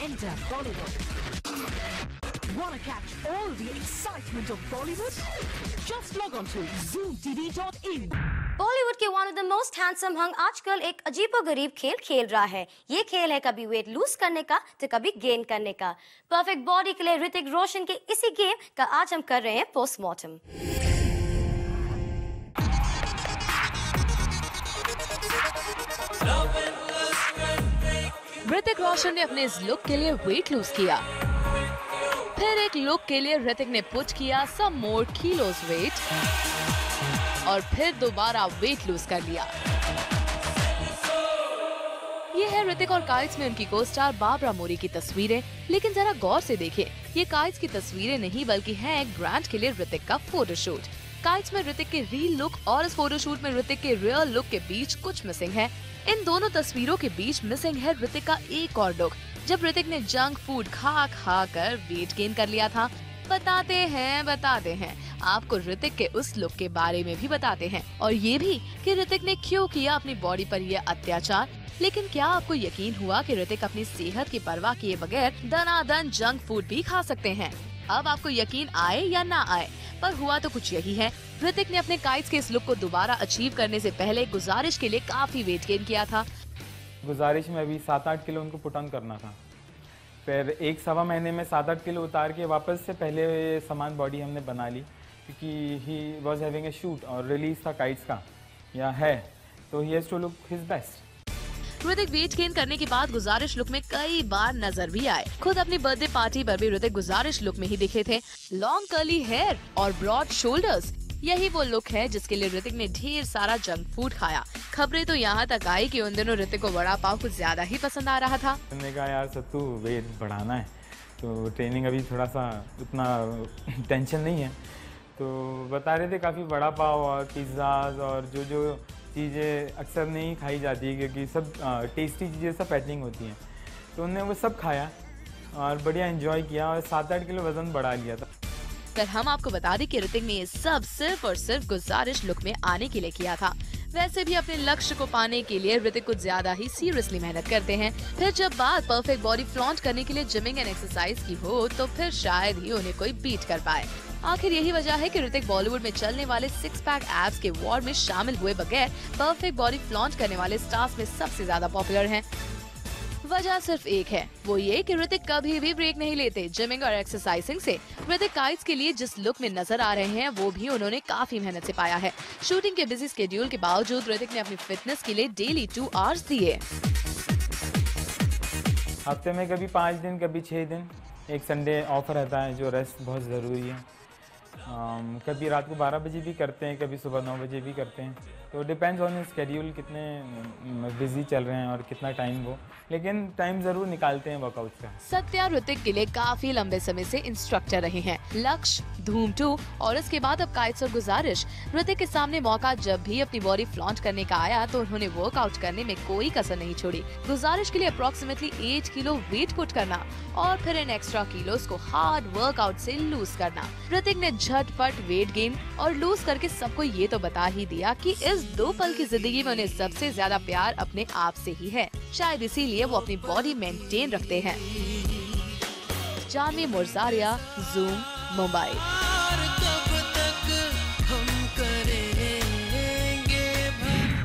Enter Bollywood. Wanna catch all the excitement of Bollywood? Just log on to zoomtv.in. Bollywood के one of the most handsome hunk आजकल एक अजीबोगरीब खेल खेल रहा है। ये खेल है कभी वेट लूज करने का तो कभी गेन करने का। परफेक्ट बॉडी के लिए ऋतिक रोशन के इसी गेम का आज हम कर रहे हैं पोस्टमार्टम। ऋतिक रोशन ने अपने इस लुक के लिए वेट लूज किया, फिर एक लुक के लिए ऋतिक ने पुट किया सम मोर किलोज वेट और फिर दोबारा वेट लूज कर लिया। ये है ऋतिक और काइट्स में उनकी को स्टार बाबरा मोरी की तस्वीरें। लेकिन जरा गौर से देखें, ये काइट्स की तस्वीरें नहीं बल्कि है एक ब्रांड के लिए ऋतिक का फोटोशूट। काइट्स में ऋतिक के रियल लुक और इस फोटोशूट में ऋतिक के रियल लुक के बीच कुछ मिसिंग है। इन दोनों तस्वीरों के बीच मिसिंग है ऋतिक का एक और लुक, जब ऋतिक ने जंक फूड खा कर वेट गेन कर लिया था। बताते हैं आपको ऋतिक के उस लुक के बारे में भी बताते हैं, और ये भी कि ऋतिक ने क्यों किया अपनी बॉडी पर यह अत्याचार। लेकिन क्या आपको यकीन हुआ कि ऋतिक अपनी सेहत की परवाह किए बगैर दनादन जंक फूड भी खा सकते हैं? अब आपको यकीन आए या ना आए, पर हुआ तो कुछ यही है। ऋतिक ने अपने काइट्स के इस लुक को दोबारा अचीव करने से पहले गुजारिश के लिए काफी वेट गेन किया था। गुजारिश में अभी 7-8 किलो उनको पुट ऑन करना था, फिर 1-1.25 महीने में 7-8 किलो उतार के वापस से पहले समान बॉडी हमने बना ली, क्योंकि he was having a shoot और रिलीज था काइट्स का या है, तो he has to look his best. Hrithik weight gain करने के बाद गुजारिश लुक में कई बार नजर भी आए। खुद अपनी बर्थडे पार्टी पर भी ऋतिक गुजारिश लुक में ही दिखे थे। लॉन्ग कर्ली हेयर और ब्रॉड शोल्डर्स, यही वो लुक है जिसके लिए ऋतिक ने ढेर सारा जंक फूड खाया। खबरें तो यहाँ तक आई कि उन दिनों ऋतिक को वड़ा पाव कुछ ज्यादा ही पसंद आ रहा था। मैंने कहा यार सत्तू वेट बढ़ाना है, तो ट्रेनिंग अभी थोड़ा सा उतना टेंशन नहीं है, तो बता रहे थे काफ़ी वड़ा पाव और पिज़्ज़ाज और जो चीज़ें अक्सर नहीं खाई जाती क्योंकि सब टेस्टी चीज़ें सब पैकिंग होती हैं, तो उन्होंने वो सब खाया और बढ़िया एंजॉय किया और 7-8 किलो वजन बढ़ा लिया था। पर हम आपको बता दें कि ऋतिक ने ये सब सिर्फ और सिर्फ गुजारिश लुक में आने के लिए किया था। वैसे भी अपने लक्ष्य को पाने के लिए ऋतिक कुछ ज्यादा ही सीरियसली मेहनत करते हैं। फिर जब बात परफेक्ट बॉडी फ्लॉन्ट करने के लिए जिमिंग एंड एक्सरसाइज की हो तो फिर शायद ही उन्हें कोई बीट कर पाए। आखिर यही वजह है कि ऋतिक बॉलीवुड में चलने वाले 6 पैक एब्स के वॉर में शामिल हुए बगैर परफेक्ट बॉडी फ्लॉन्ट करने वाले स्टार्स में सबसे ज्यादा पॉपुलर हैं। वजह सिर्फ एक है, वो ये कि ऋतिक कभी भी ब्रेक नहीं लेते जिमिंग और एक्सरसाइजिंग से। ऋतिक काइट्स के लिए जिस लुक में नजर आ रहे हैं वो भी उन्होंने काफी मेहनत से पाया है। शूटिंग के बिजी स्केड्यूल के बावजूद ऋतिक ने अपनी फिटनेस के लिए डेली 2 आवर्स दिए। हफ्ते में कभी 5 दिन कभी 6 दिन, एक संडे ऑफ रहता है जो रेस्ट बहुत ज़रूरी है। कभी रात को 12 बजे भी करते हैं, कभी सुबह 9 बजे भी करते हैं, तो डिपेंड्स ऑन स्केड्यूल कितने बिजी चल रहे हैं और कितना टाइम वो, लेकिन टाइम जरूर निकालते हैं वर्कआउट का। सत्या ऋतिक के लिए काफी लंबे समय से इंस्ट्रक्टर रहे हैं। लक्ष्य, धूम 2 और इसके बाद अब काइट्स और गुजारिश। ऋतिक के सामने मौका जब भी अपनी बॉडी फ्लॉन्ट करने का आया तो उन्होंने वर्कआउट करने में कोई कसर नहीं छोड़ी। गुजारिश के लिए अप्रोक्सीमेटली 8 किलो वेट पुट करना और फिर इन एक्स्ट्रा किलोस को हार्ड वर्कआउट से लूज करना। ऋतिक ने झटपट वेट गेन और लूज करके सबको ये तो बता ही दिया कि इस 2 पल की जिंदगी में उन्हें सबसे ज्यादा प्यार अपने आप से ही है। शायद इसीलिए वो अपनी बॉडी मेंटेन रखते हैं। जानवी मुर्जारिया, ज़ूम, मुंबई।